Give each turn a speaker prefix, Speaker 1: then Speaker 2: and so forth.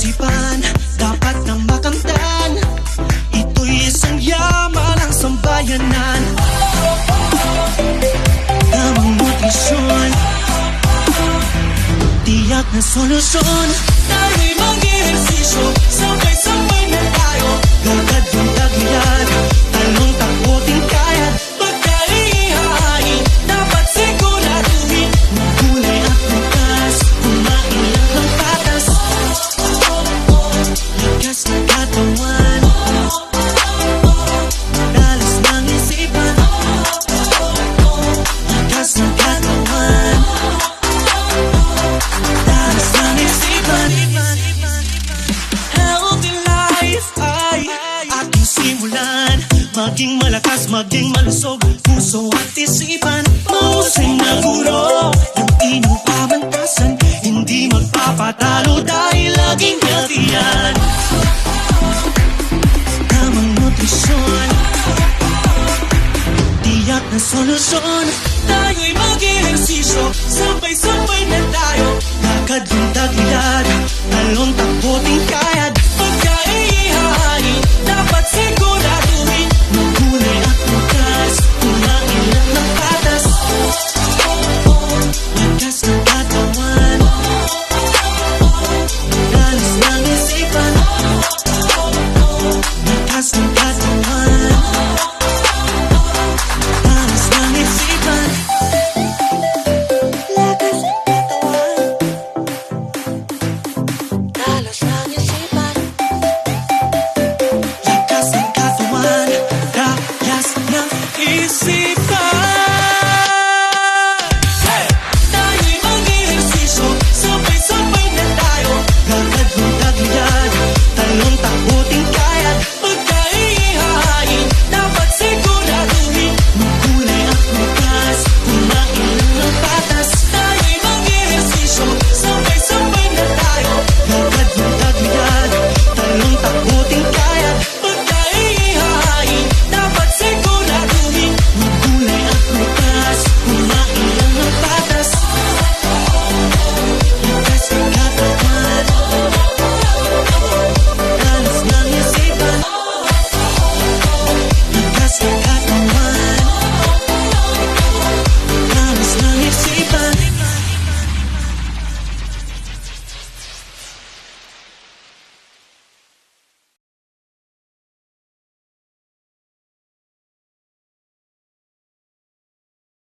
Speaker 1: isipan, dapat na makamtan. Ito'y isang yaman ng sambayanan. Tamang nutrisyon, tiyak na solusyon. Tayo'y mag-ehersisyo, sabay-sabay na tayo. Gagad yung tagilid, talong takbo din kaya. Pagkaihain, dapat siguraduhin. Magulay at bukas, kumain lang ng patas. Lakas na katawan, dalas ng isipan. Lakas na katawan, dalas ng isipan. Healthy life ay ating simulan. Maging malakas, maging malusog, puso at isipan. Mahusay na guro, yung inyong pamantasan. Hindi magpapatalo dahil laging healthy yan. Tamang nutrisyon, tiyak na solusyon. Tayo'y mag-ehersisyo, sabay-sabay na tayo.